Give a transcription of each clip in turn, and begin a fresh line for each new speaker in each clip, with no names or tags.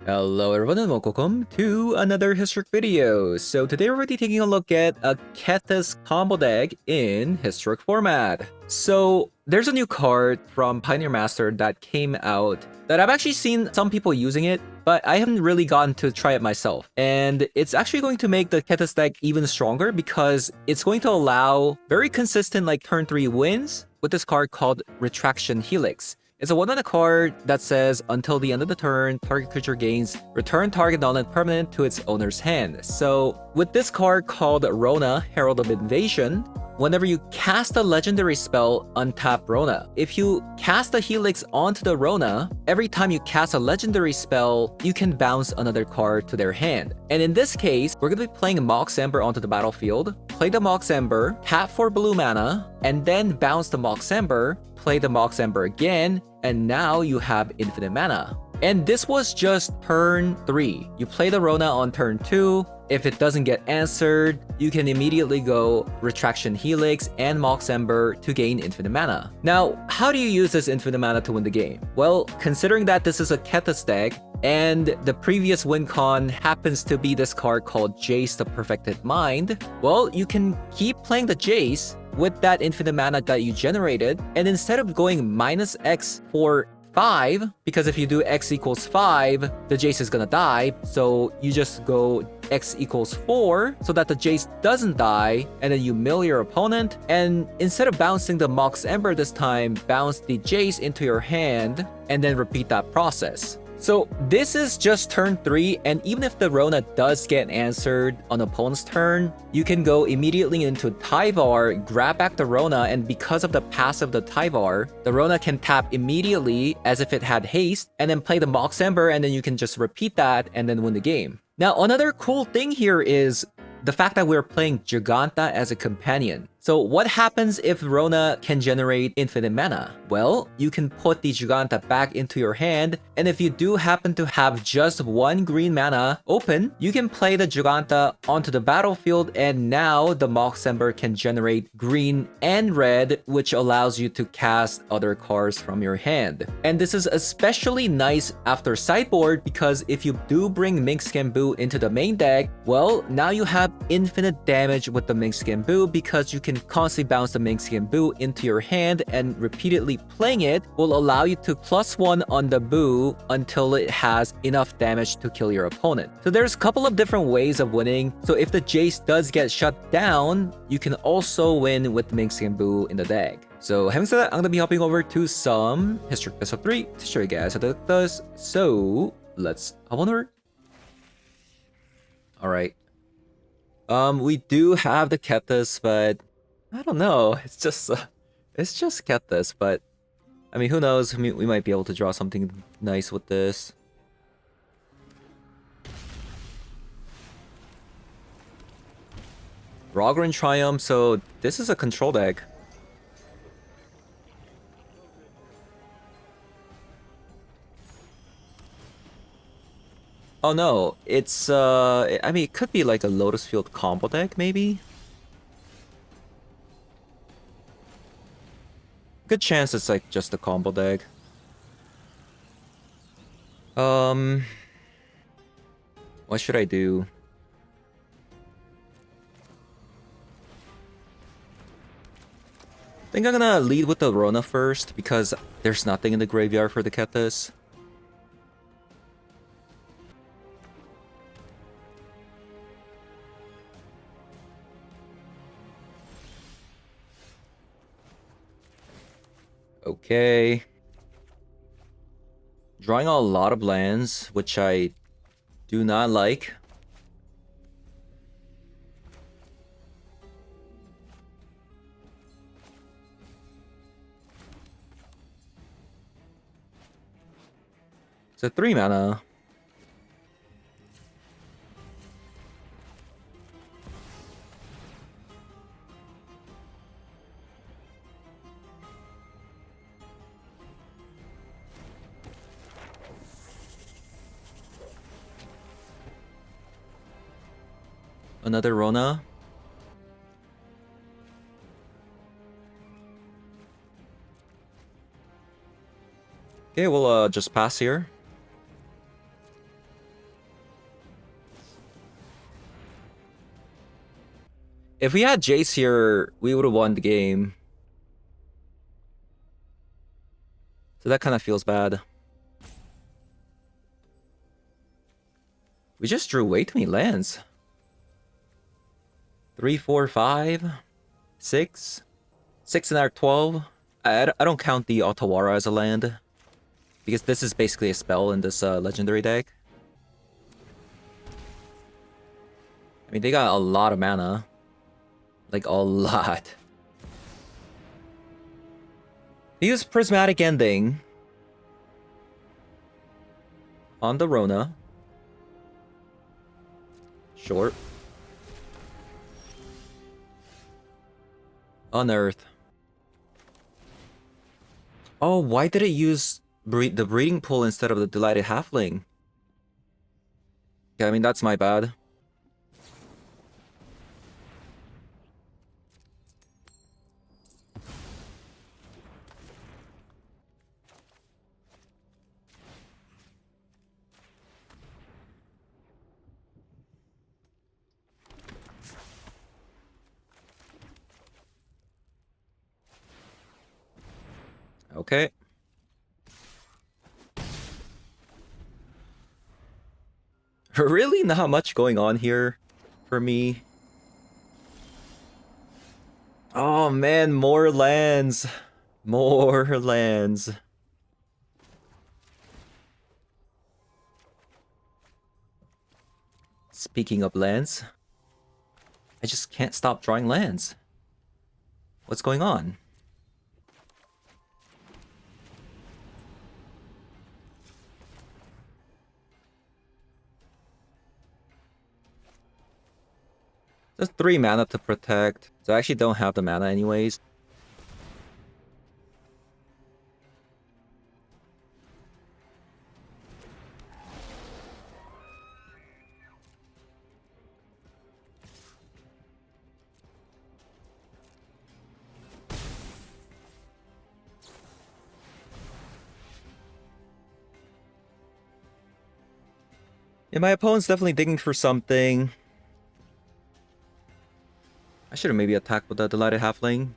Hello everyone and welcome to another historic video. So today we're going to be taking a look at a Kethis combo deck in historic format. So there's a new card from Pioneer Master that came out that I've actually seen some people using it, but I haven't really gotten to try it myself. And it's actually going to make the Kethis deck even stronger because it's going to allow very consistent like turn 3 wins with this card called Retraction Helix. It's a 1-mana card that says, until the end of the turn, target creature gains return target non-permanent to its owner's hand. So with this card called Rona, Herald of Invasion, whenever you cast a legendary spell, untap Rona. If you cast a Helix onto the Rona, every time you cast a legendary spell, you can bounce another card to their hand. And in this case, we're going to be playing Mox Ember onto the battlefield, play the Mox Ember, tap for blue mana, and then bounce the Mox Ember, play the Mox Ember again, and now you have infinite mana. And this was just turn 3. You play the Rona on turn 2. If it doesn't get answered, you can immediately go Retraction Helix and Mox Ember to gain infinite mana. Now, how do you use this infinite mana to win the game? Well, considering that this is a Kethis deck, and the previous win con happens to be this card called Jace the Perfected Mind, well, you can keep playing the Jace with that infinite mana that you generated, and instead of going minus X for 5, because if you do X equals 5, the Jace is gonna die, so you just go X equals 4 so that the Jace doesn't die, and then you mill your opponent, and instead of bouncing the Mox Ember this time, bounce the Jace into your hand, and then repeat that process. So this is just turn 3, and even if the Rona does get answered on opponent's turn, you can go immediately into Tyvar, grab back the Rona, and because of the passive of the Tyvar, the Rona can tap immediately as if it had haste, and then play the Mox Ember, and then you can just repeat that and then win the game. Now, another cool thing here is the fact that we're playing Giganta as a companion. So what happens if Rona can generate infinite mana? Well, you can put the Giganta back into your hand, and if you do happen to have just 1 green mana open, you can play the Giganta onto the battlefield, and now the Mox Ember can generate green and red, which allows you to cast other cards from your hand. And this is especially nice after sideboard, because if you do bring Minx Boo into the main deck, well, now you have infinite damage with the Minx Boo because you can constantly bounce the Minx Boo into your hand, and repeatedly playing it will allow you to +1 on the Boo until it has enough damage to kill your opponent. So there's a couple of different ways of winning. So if the Jace does get shut down, you can also win with Minx Boo in the deck. So having said that, I'm gonna be hopping over to some Historic Best of 3 to show you guys how the deck does. So let's hop on over. Alright. We do have the Kethis, but I don't know. It's just Kethis, but I mean, who knows? We might be able to draw something nice with this. Rogren Triumph, so this is a control deck. Oh no, it's I mean, it could be like a Lotus Field combo deck, maybe? Good chance it's like just a combo deck. What should I do? I think I'm gonna lead with the Rona first, because there's nothing in the graveyard for the Kethis. Okay. Drawing a lot of lands, which I do not like. It's a 3 mana. Another Rona. Okay, we'll just pass here. If we had Jace here, we would have won the game. So that kind of feels bad. We just drew way too many lands. 3, 4, 5, 6. 6 and our 12. I don't count the Otawara as a land, because this is basically a spell in this legendary deck. I mean, they got a lot of mana. Like, a lot. They use Prismatic Ending on the Rona. Short. Unearth. Oh, why did it use the Breeding Pool instead of the Delighted Halfling? Yeah, I mean, that's my bad. Okay. Really not much going on here for me. Oh man, more lands. More lands. Speaking of lands, I just can't stop drawing lands. What's going on? There's 3 mana to protect, so I actually don't have the mana anyways. Yeah, my opponent's definitely digging for something. I should have maybe attacked with the Delighted Halfling.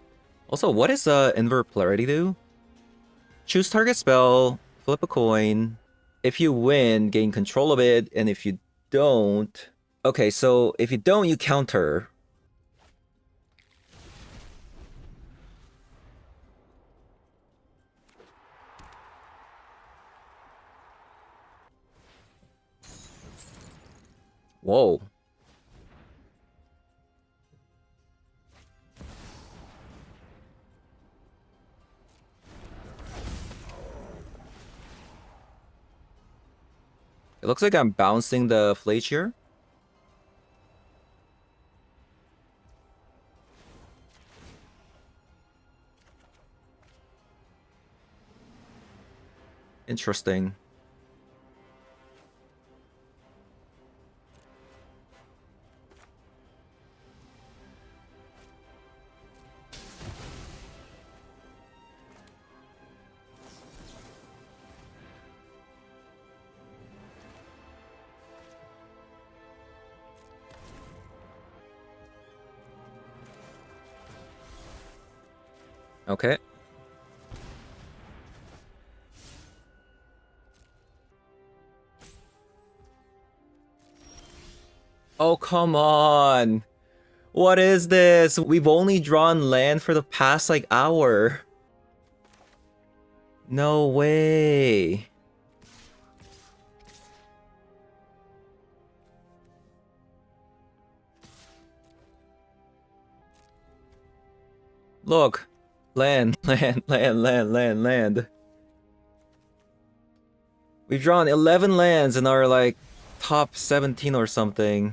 Also, what does Invert Polarity do? Choose target spell, flip a coin. If you win, gain control of it, and if you don't... Okay, so if you don't, you counter. Whoa. It looks like I'm bouncing the Flage here. Interesting. Okay. Oh, come on. What is this? We've only drawn land for the past, like, hour. No way. Look. Land, land, land, land, land, land. We've drawn 11 lands in our, like, top 17 or something.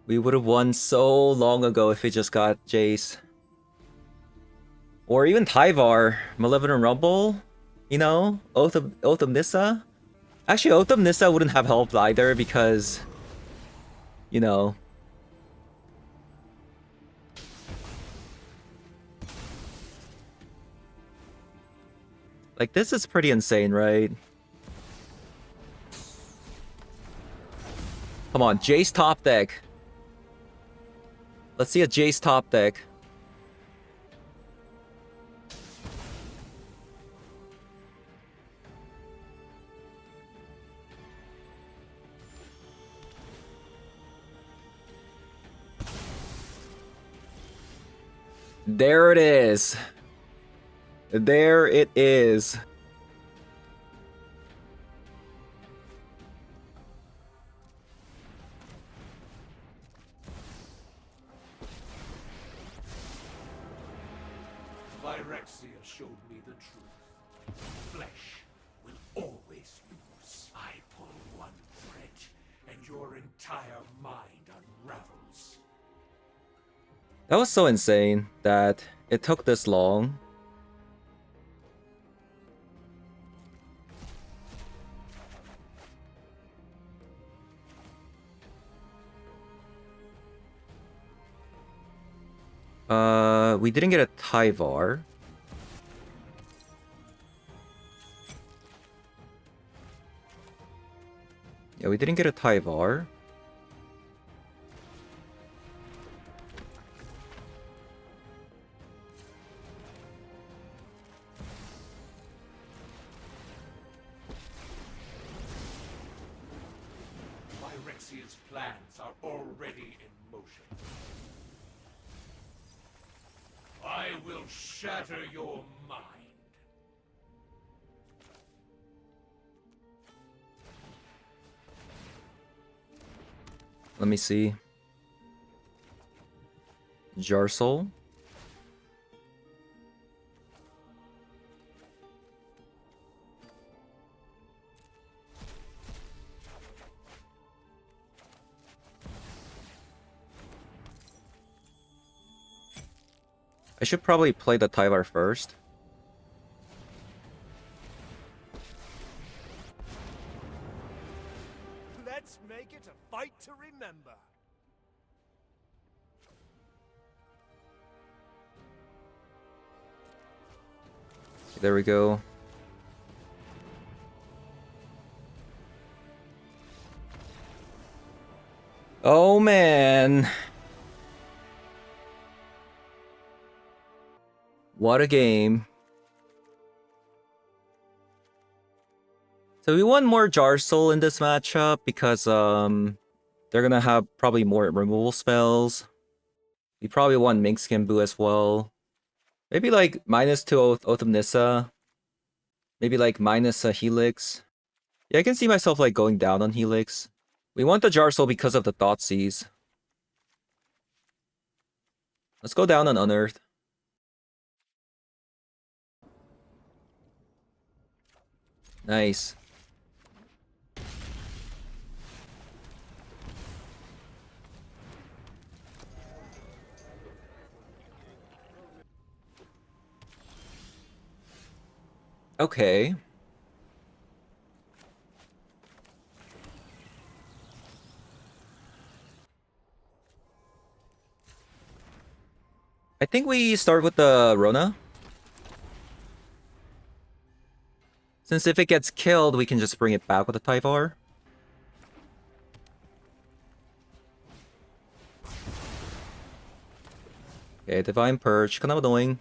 We would have won so long ago if we just got Jace. Or even Tyvar, Malevolent Rumble, you know, Oath of Nissa. Actually, Oath of Nissa wouldn't have helped either because, you know. Like, this is pretty insane, right? Come on, Jace top deck. Let's see a Jace top deck. There it is. There it is.
Phyrexia showed me the truth. Flesh will always lose. I pull one thread, and your entire mind unravels.
That was so insane that it took this long. We didn't get a Tyvar. Yeah, we didn't get a Tyvar.
Phyrexia's plans are already in motion. I will shatter your mind.
Let me see. Jarsoul. I should probably play the Tyvar first.
Let's make it a fight to remember.
There we go. Oh man. What a game. So we want more Jarsoul in this matchup because they're gonna have probably more removal spells. We probably want Minx Kimbu as well. Maybe like -2 Oath of Nissa. Maybe like minus a Helix. Yeah, I can see myself like going down on Helix. We want the Jarsoul because of the Thoughtseize. Let's go down on Unearth. Nice. Okay. I think we start with the Rona. Since if it gets killed, we can just bring it back with the Tyvar. Okay, Divine Purge, kind of annoying.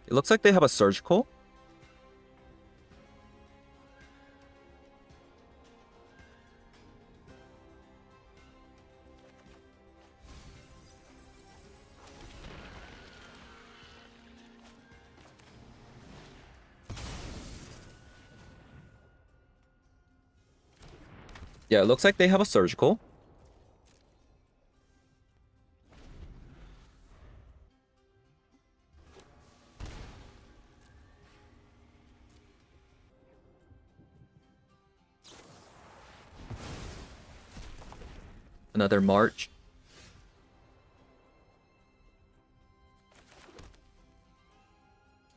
It looks like they have a Surgical. Yeah, it looks like they have a Surgical. Another March.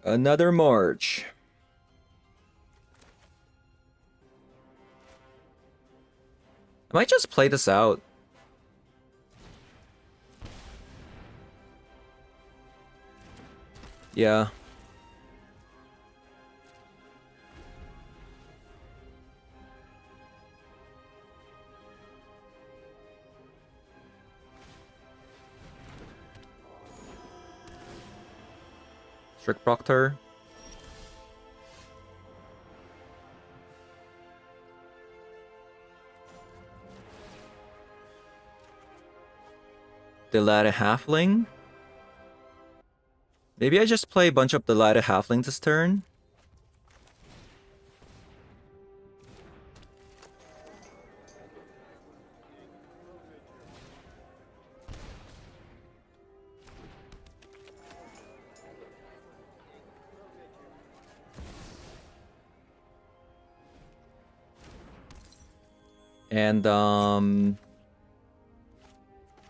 Another March. I might just play this out. Yeah. Strict Proctor. Delighted Halfling. Maybe I just play a bunch of Delighted Halflings this turn. And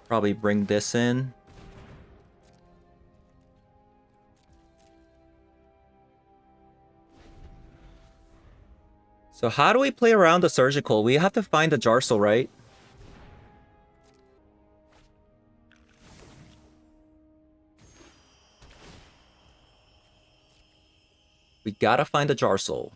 probably bring this in. So how do we play around the surgical? We have to find the Jarsel, right? We gotta find the Jarsel.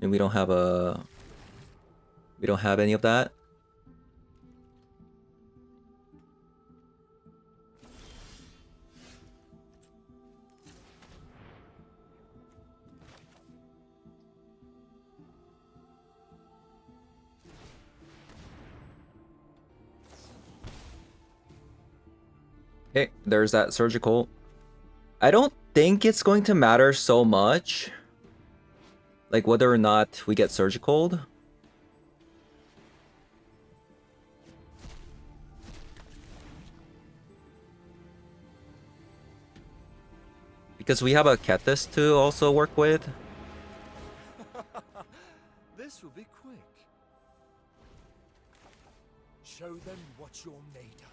And we don't have any of that. Okay, there's that surgical. I don't think it's going to matter so much, like whether or not we get surgical. Because we have a Kethis to also work with.
This will be quick. Show them what you're made of.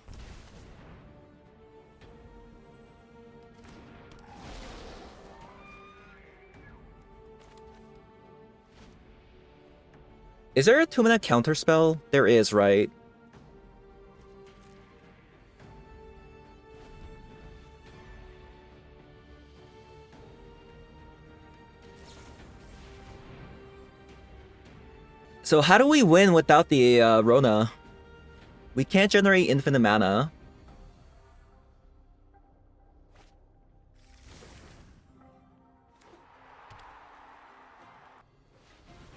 Is there a 2-minute counterspell? There is, right? So how do we win without the Rona? We can't generate infinite mana.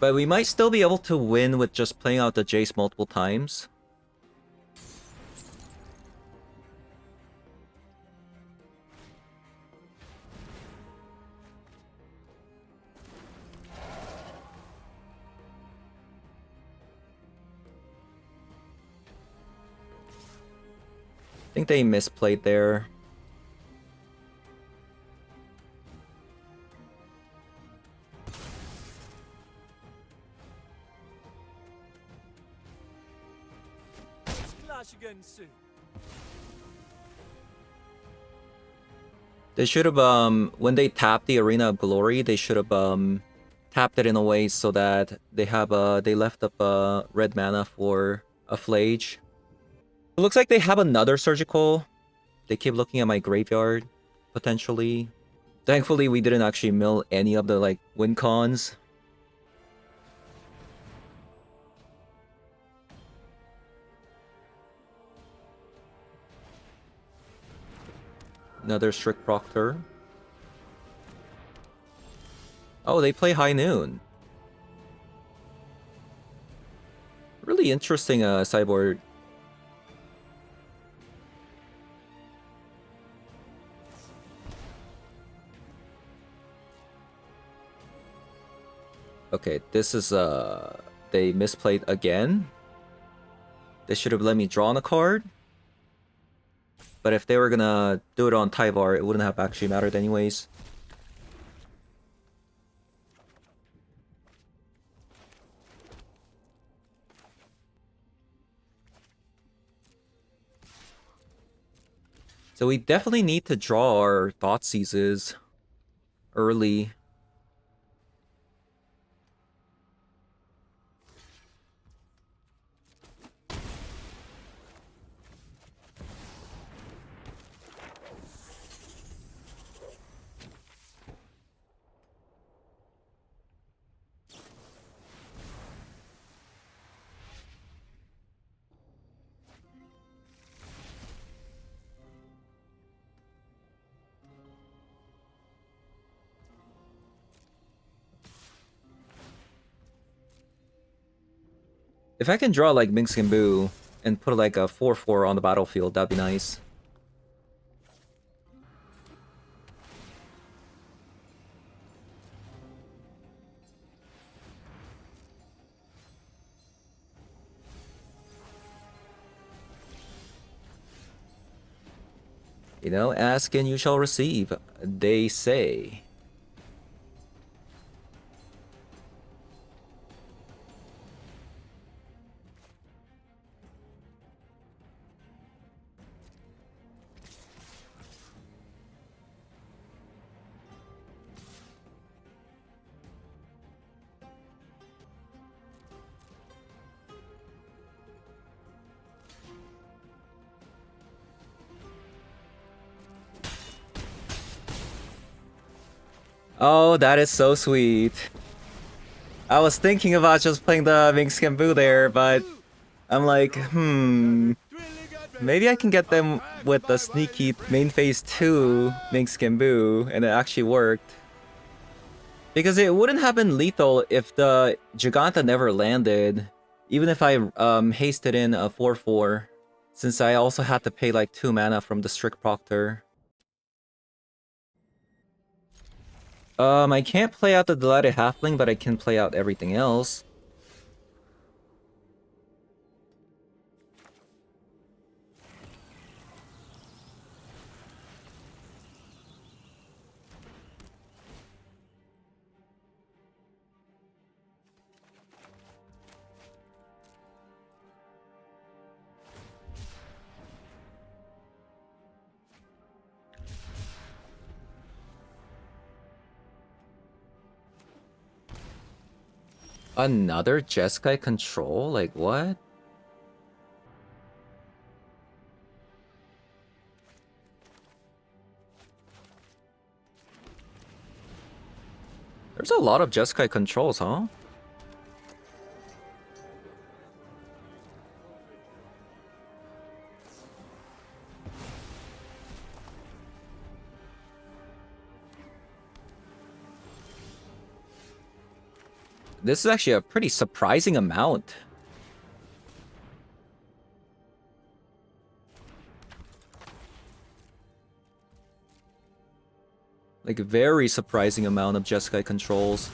But we might still be able to win with just playing out the Jace multiple times. I think they misplayed there.
Let's clash again soon.
They should have, when they tapped the Arena of Glory, they should have, tapped it in a way so that they have, they left up, red mana for a Flage. It looks like they have another Surgical. They keep looking at my graveyard, potentially. Thankfully, we didn't actually mill any of the, like, win cons. Another Strict Proctor. Oh, they play High Noon. Really interesting sideboard. Okay, this is they misplayed again. They should have let me draw on a card. But if they were gonna do it on Tyvar, it wouldn't have actually mattered anyways. So we definitely need to draw our Thoughtseizes early. If I can draw like Minx and Boo and put like a 4/4 on the battlefield, that'd be nice. You know, ask and you shall receive, they say. Oh, that is so sweet. I was thinking about just playing the Minx and Boo there, but I'm like, maybe I can get them with the sneaky main phase 2 Minx and Boo, and it actually worked. Because it wouldn't have been lethal if the Giganta never landed, even if I hasted in a 4/4, since I also had to pay like 2 mana from the Strict Proctor. I can't play out the Delighted Halfling, but I can play out everything else. Another Jeskai control? Like, what? There's a lot of Jeskai controls, huh? This is actually a pretty surprising amount. Like, a very surprising amount of Jeskai controls.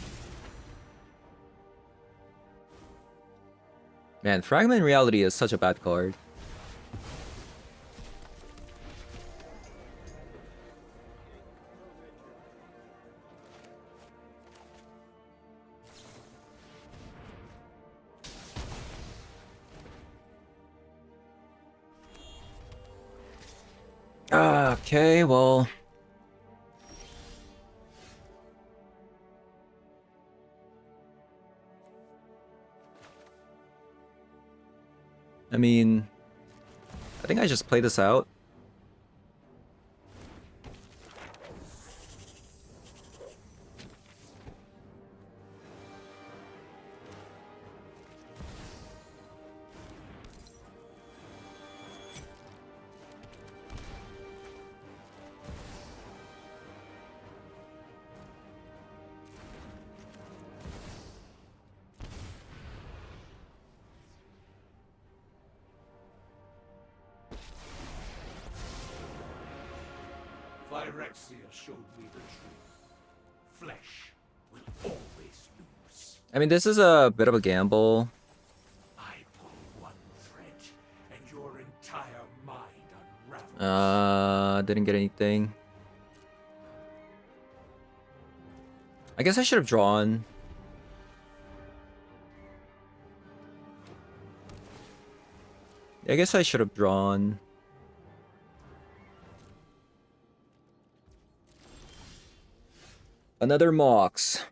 Man, Fragment Reality is such a bad card. Okay, well... I mean... I think I just play this out.
Phyrexia showed me the truth. Flesh will always lose.
I mean, this is a bit of a gamble.
I pull one thread, and your entire mind unravels.
Didn't get anything. I guess I should have drawn. I guess I should have drawn. Another Mox.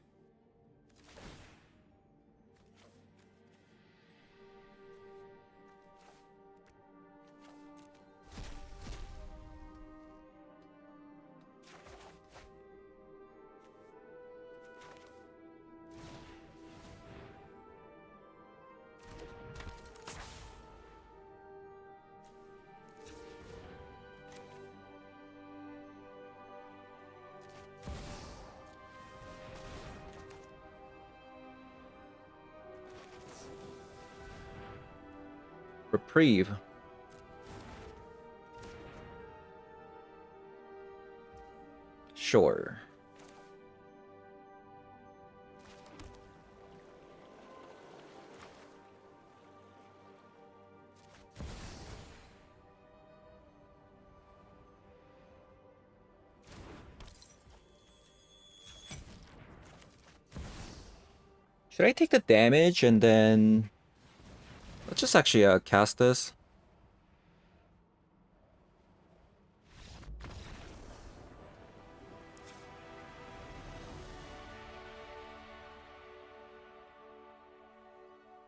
Reprieve. Sure. Should I take the damage and then... Let's just actually cast this.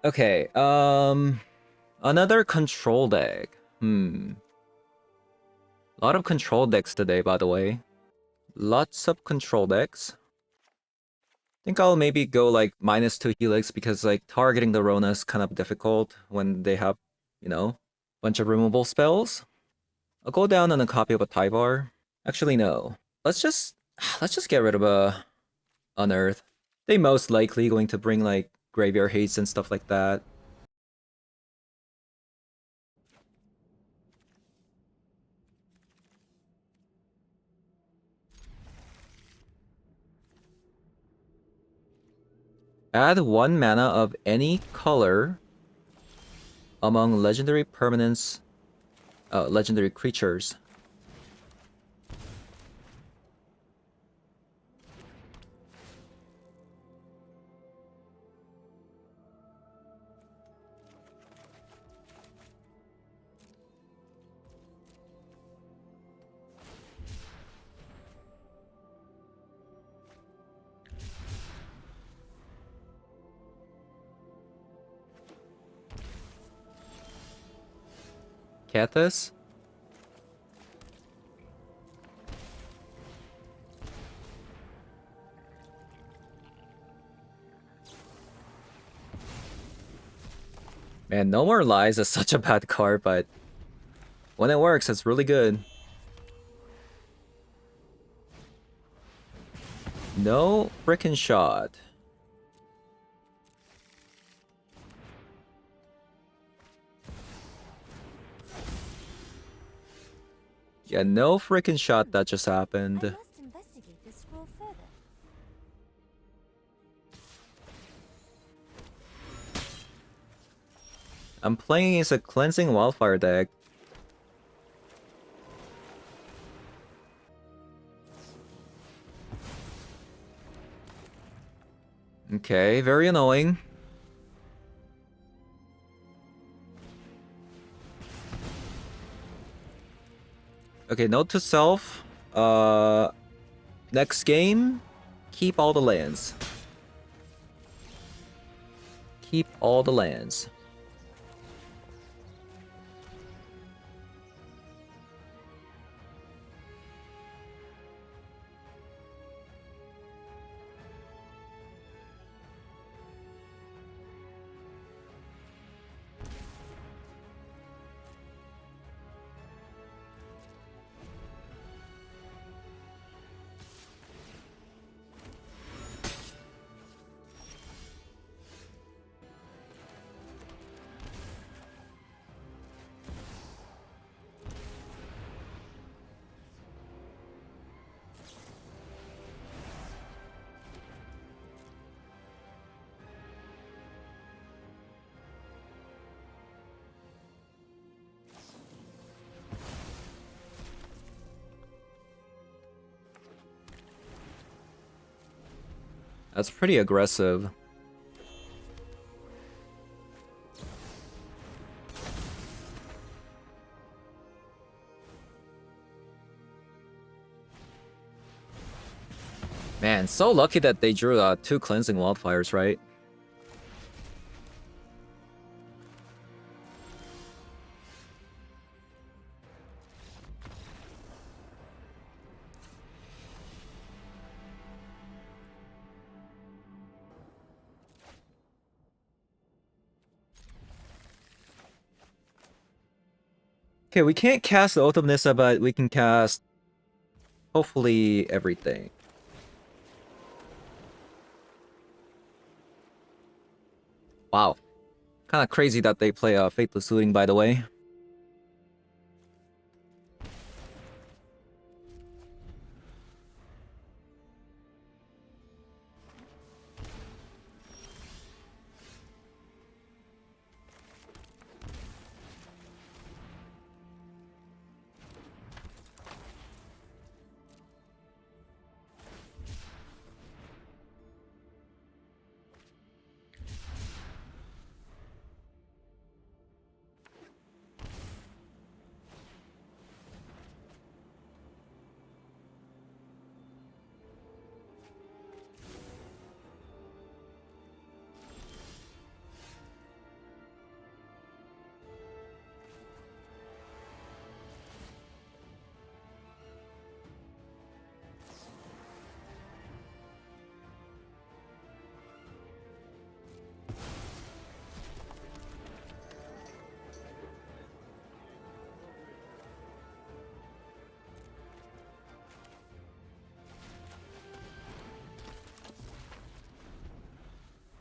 Okay, another control deck. A lot of control decks today, by the way. Lots of control decks. I think I'll maybe go like -2 Helix because like targeting the Rona is kind of difficult when they have, you know, bunch of removable spells. I'll go down on a copy of a Tyvar. Actually, no. Let's just get rid of a Unearth. They most likely going to bring like Graveyard Haste and stuff like that. Add 1 mana of any color among legendary permanents, legendary creatures. Kethis? Man, No More Lies is such a bad card, but when it works, it's really good. No frickin' shot. Yeah, no frickin' shot that just happened.
I must investigate this scroll further.
I'm playing against a Cleansing Wildfire deck. Okay, very annoying. Okay, note to self. Next game, keep all the lands. Keep all the lands. That's pretty aggressive. Man, so lucky that they drew 2 cleansing wildfires, right? Okay, we can't cast the Oath of Nissa, but we can cast hopefully everything. Wow. Kind of crazy that they play Faithless Looting, by the way.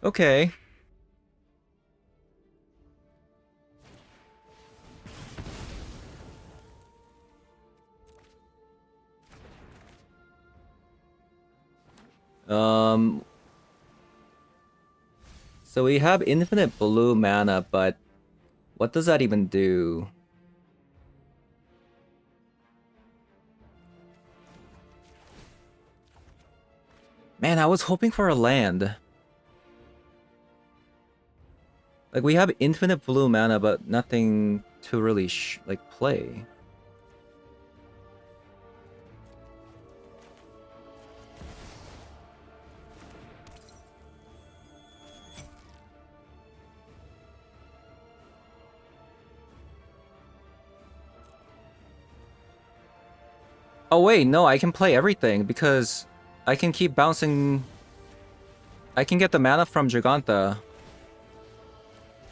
Okay. So we have infinite blue mana, but what does that even do? Man, I was hoping for a land. Like, we have infinite blue mana, but nothing to really, like, play. Oh wait, no, I can play everything, because I can keep bouncing... I can get the mana from Giganta.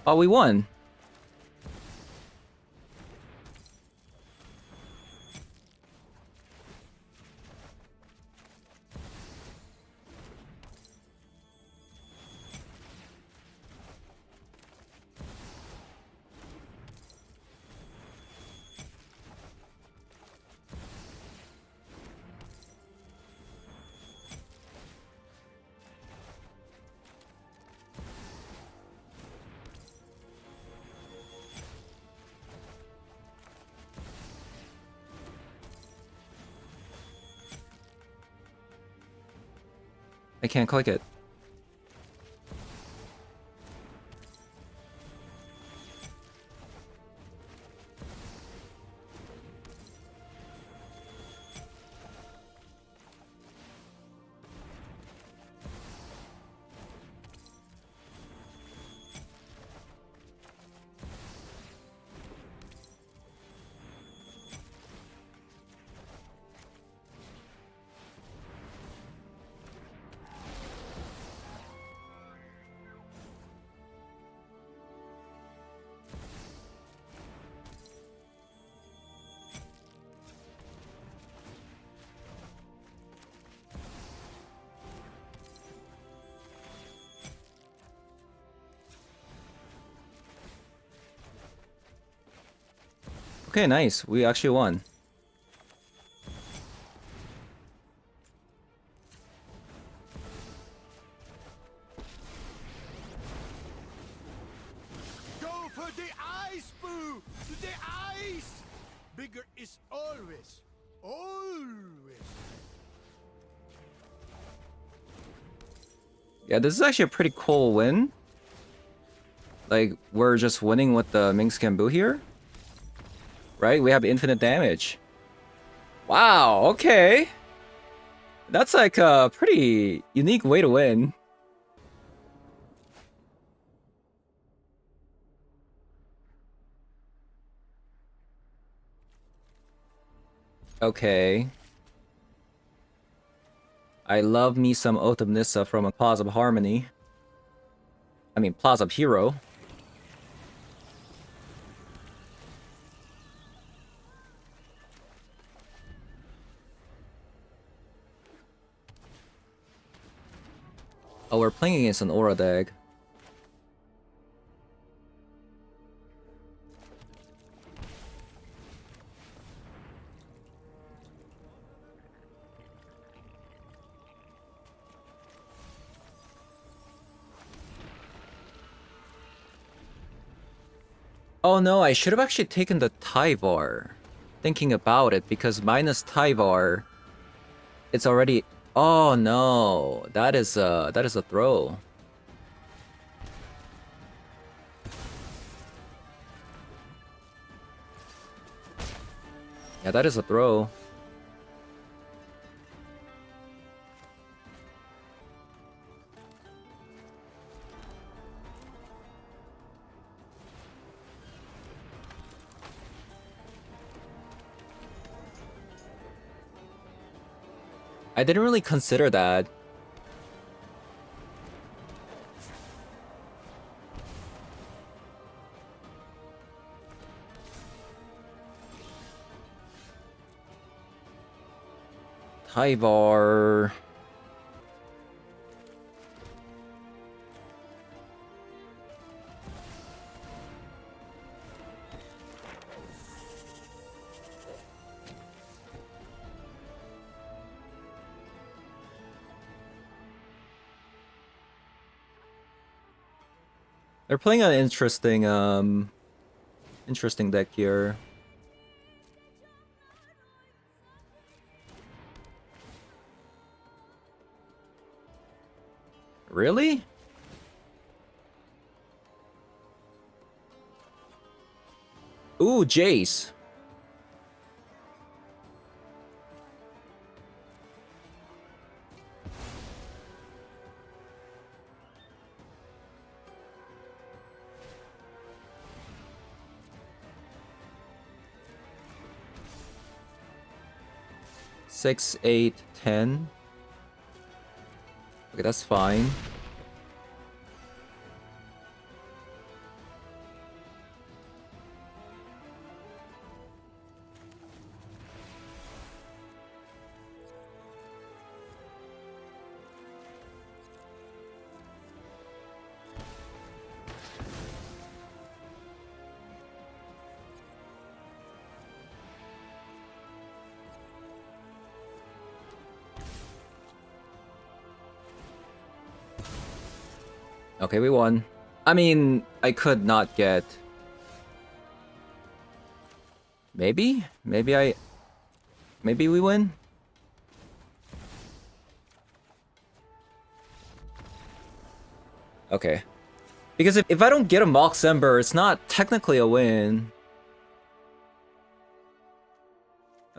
Oh, we won! I can't click it. Okay, nice. We actually won.
Go for the ice, Boo! The ice! Bigger is always, always.
Yeah, this is actually a pretty cool win. Like, we're just winning with the Minx Cambu here. Right? We have infinite damage. Wow, okay. That's like a pretty unique way to win. Okay. I love me some Oath of Nissa from a Plaza of Harmony. I mean, Plaza of Hero. Oh, we're playing against an Aura deck. Oh no, I should have actually taken the Tyvar. Thinking about it, because minus Tyvar, it's already... Oh no, that is a throw. Yeah, that is a throw. I didn't really consider that. Tyvar. They're playing an interesting deck here. Really? Ooh, Jace. Six, 8, 10. Okay, that's fine. Okay, we won. I mean, I could not get... Maybe? Maybe we win? Okay. Because if I don't get a Mox Ember, it's not technically a win.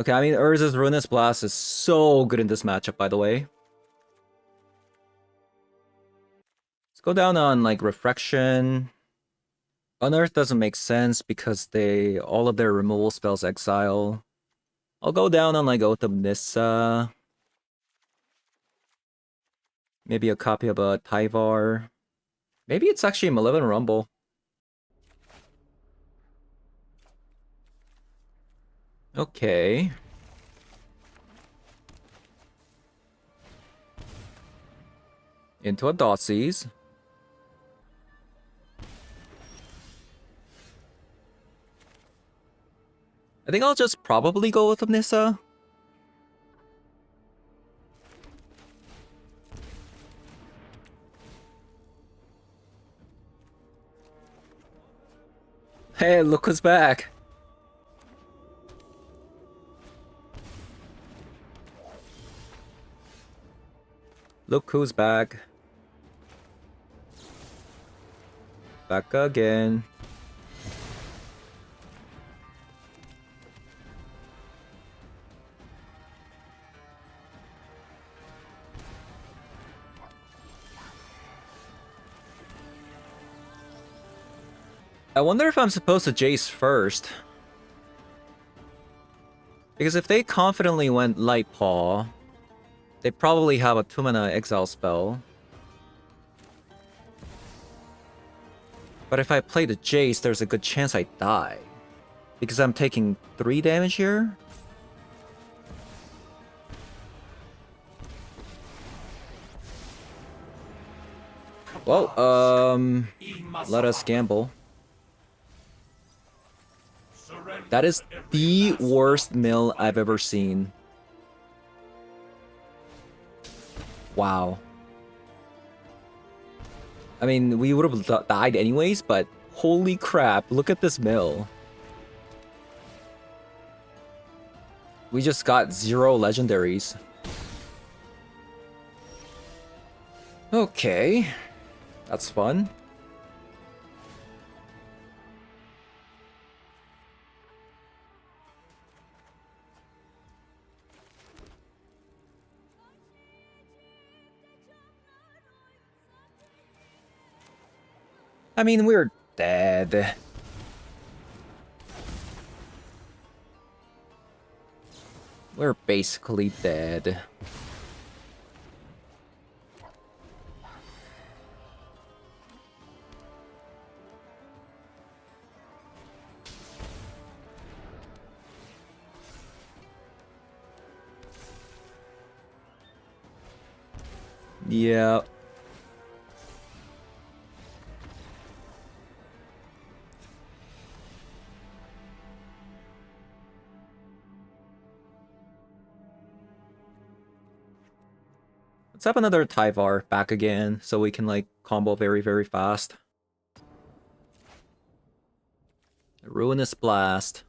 Okay, I mean, Urza's Ruinous Blast is so good in this matchup, by the way. Let's go down on, like, Refraction. Unearth doesn't make sense because all of their removal spells exile. I'll go down on, like, Oath of Nissa. Maybe a copy of a Tyvar. Maybe it's actually Malevolent Rumble. Okay. Into a Dotsies. I think I'll just probably go with Nissa. Hey, look who's back. Look who's back. Back again. I wonder if I'm supposed to Jace first. Because if they confidently went Light Paw, they probably have a 2-mana exile spell. But if I play the Jace, there's a good chance I die. Because I'm taking 3 damage here? Well, let us gamble. That is the worst mill I've ever seen. Wow. I mean, we would have died anyways, but holy crap, look at this mill. We just got 0 legendaries. Okay. That's fun. I mean, we're dead. We're basically dead. Yeah. Let's have another Tyvar back again, so we can, like, combo very, very fast. Ruinous Blast.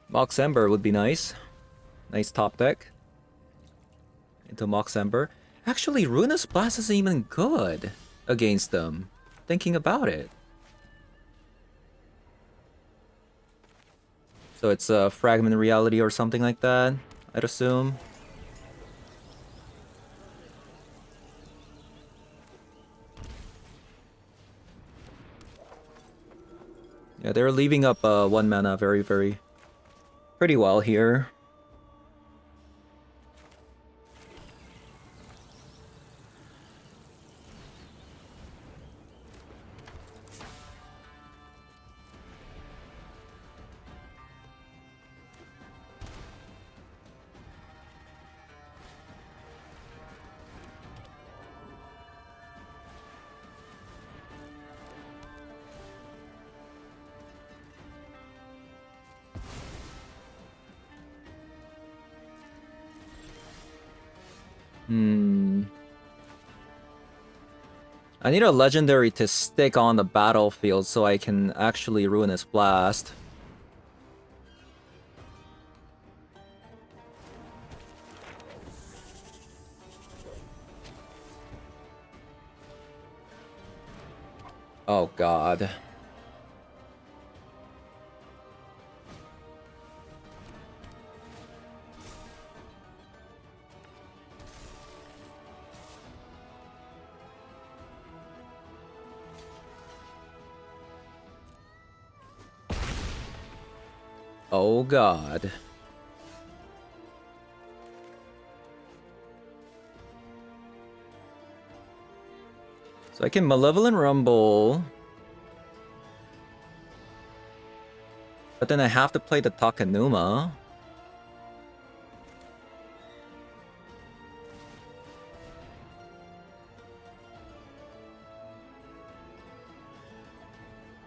Mox Ember would be nice. Nice top deck. Into Mox Ember. Actually, Ruinous Blast isn't even good against them. Thinking about it. So it's a Fragment Reality or something like that, I'd assume. Yeah, they're leaving up 1 mana very, very pretty well here. I need a legendary to stick on the battlefield so I can actually Ruinous Blast. Oh god. Oh god. So I can Malevolent Rumble. But then I have to play the Takenuma.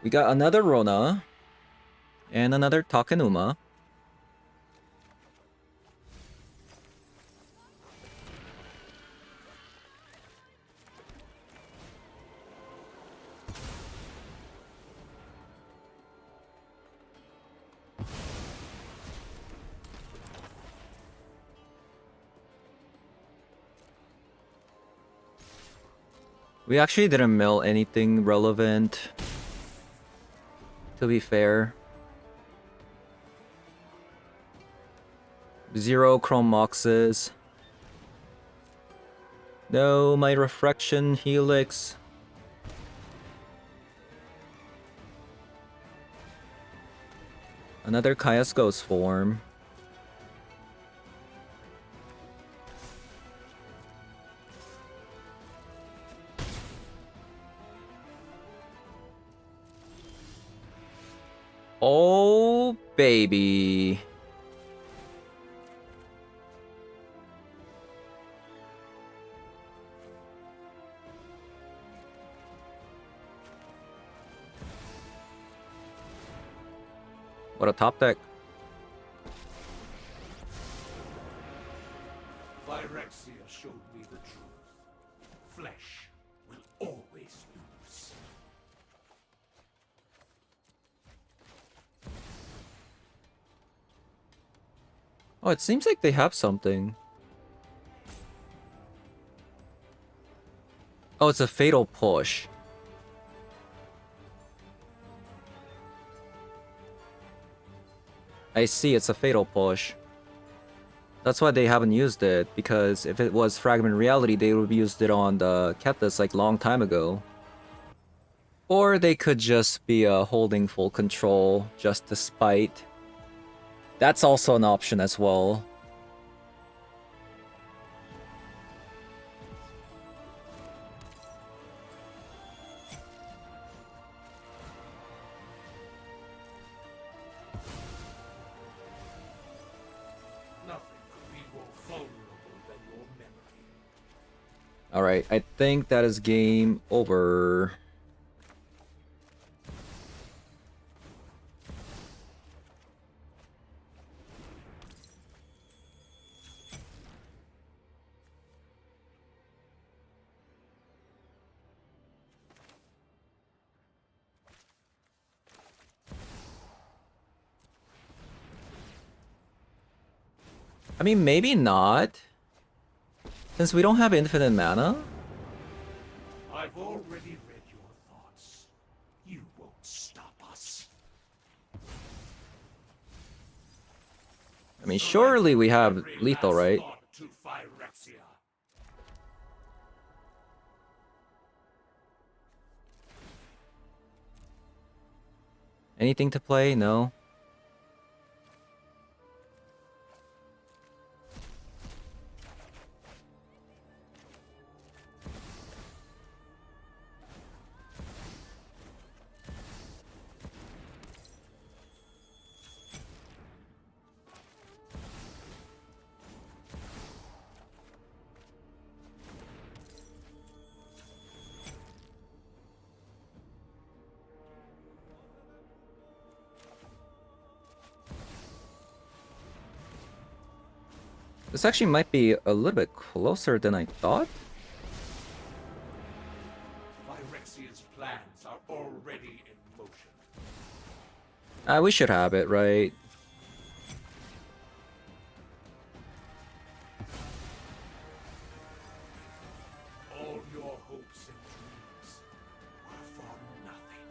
We got another Rona. And another Takenuma. We actually didn't mill anything relevant, to be fair. 0 Chrome Moxes. No, my Refraction Helix. Another Kaya's Ghost form. Oh, baby. What a top deck.
Phyrexia showed me the truth. Flesh will always lose.
Oh, it seems like they have something. Oh, it's a Fatal Push. I see, it's a Fatal Push. That's why they haven't used it, because if it was Fragment Reality, they would have used it on the Kethis like long time ago. Or they could just be holding full control just to spite. That's also an option as well.
Nothing could be more vulnerable than your memory.
Alright, I think that is game over. I mean, maybe not. Since we don't have infinite mana.
I've already read your thoughts. You won't stop us.
I mean, surely we have
Every
lethal,
last
right?
thought to Phyrexia.
Anything to play? No. This actually might be a little bit closer than I thought.
Phyrexia's plans are already in motion.
We should have it, right?
All your hopes and dreams were for nothing.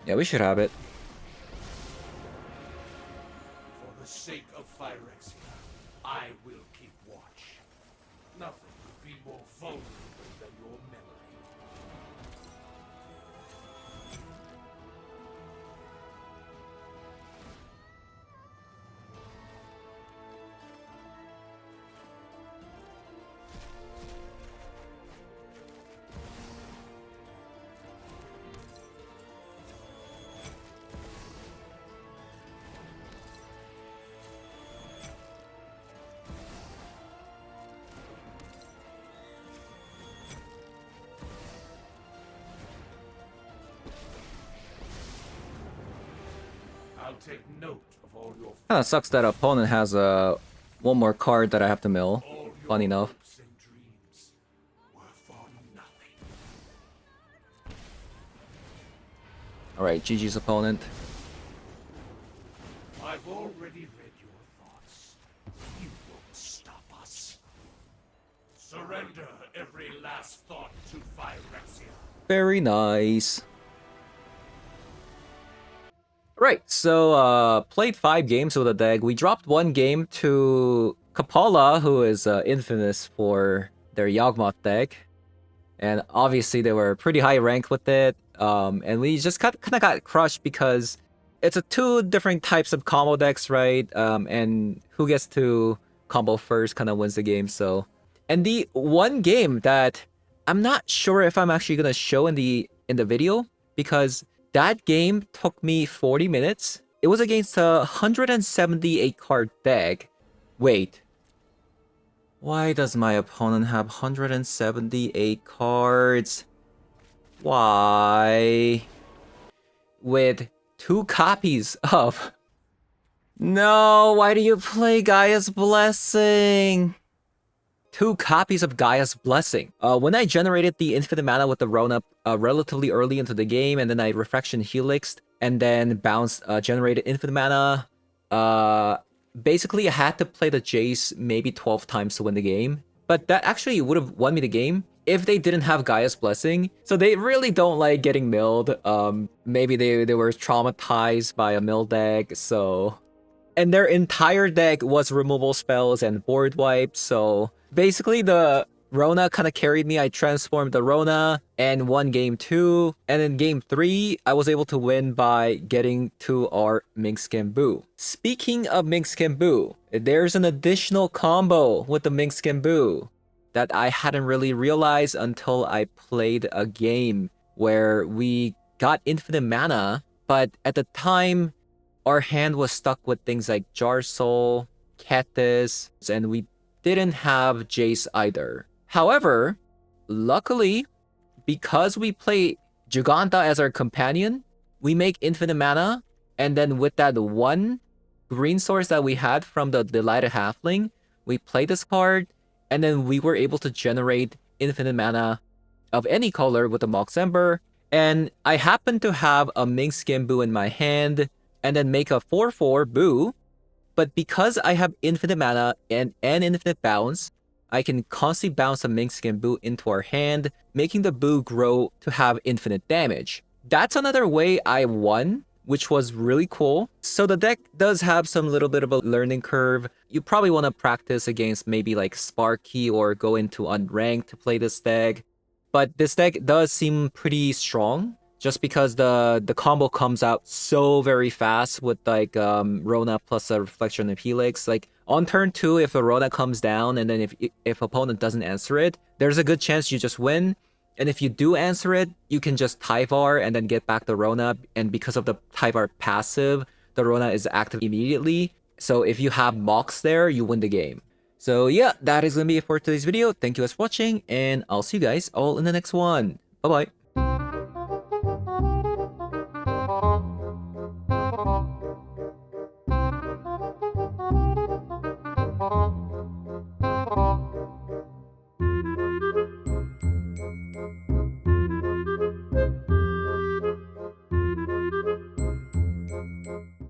Yeah, we should have it.
For the sake of Phyrexia, I will keep watch. Nothing could be more vulnerable than your memory. take note of all your
Kinda sucks that opponent has one more card that I have to mill. Funny enough.
hopes and dreams were for nothing.
Alright, GG's opponent.
I've already read your thoughts. You won't stop us. Surrender every last thought to Phyrexia.
Very nice. Right, so played 5 games with the deck. We dropped 1 game to Kapala, who is infamous for their Yawgmoth deck. And obviously they were pretty high ranked with it. And we just kind of got crushed because it's a 2 different types of combo decks, right? And who gets to combo first kind of wins the game. So, and the 1 game that I'm not sure if I'm actually gonna show in the video, because that game took me 40 minutes. It was against a 178 card deck. Wait. Why does my opponent have 178 cards? Why? With 2 copies of... No, why do you play Gaia's Blessing? 2 copies of Gaia's Blessing. When I generated the infinite mana with the Rona relatively early into the game, and then I Refraction Helixed, and then bounced, generated infinite mana, basically I had to play the Jace maybe 12 times to win the game. But that actually would have won me the game if they didn't have Gaia's Blessing. So they really don't like getting milled. Maybe they were traumatized by a mill deck, so... And their entire deck was removal spells and board wipes, so... Basically, the Rona kind of carried me. I transformed the Rona and won game 2. And in game 3, I was able to win by getting to our Minkskin Boo. Speaking of Minkskin Boo, there's an additional combo with the Minkskin Boo that I hadn't really realized until I played a game where we got infinite mana, but at the time, our hand was stuck with things like Jar Soul, Kethis, and we didn't have Jace either. However, luckily, because we play Giganta as our companion, we make infinite mana, and then with that 1 green source that we had from the Delighted Halfling, we play this card, and then we were able to generate infinite mana of any color with the Mox Ember, and I happened to have a Minkskin Boo in my hand, and then make a 4/4 Boo. But because I have infinite mana and infinite bounce, I can constantly bounce a Minkskin Boo into our hand, making the Boo grow to have infinite damage. That's another way I won, which was really cool. So the deck does have some little bit of a learning curve. You probably want to practice against maybe like Sparky or go into unranked to play this deck. But this deck does seem pretty strong, just because the combo comes out so very fast with like Rona plus a Reflection of Helix. Like on turn 2, if a Rona comes down and then if opponent doesn't answer it, there's a good chance you just win. And if you do answer it, you can just Tyvar and then get back the Rona. And because of the Tyvar passive, the Rona is active immediately. So if you have Mox there, you win the game. So yeah, that is going to be it for today's video. Thank you guys for watching, and I'll see you guys all in the next one. Bye-bye.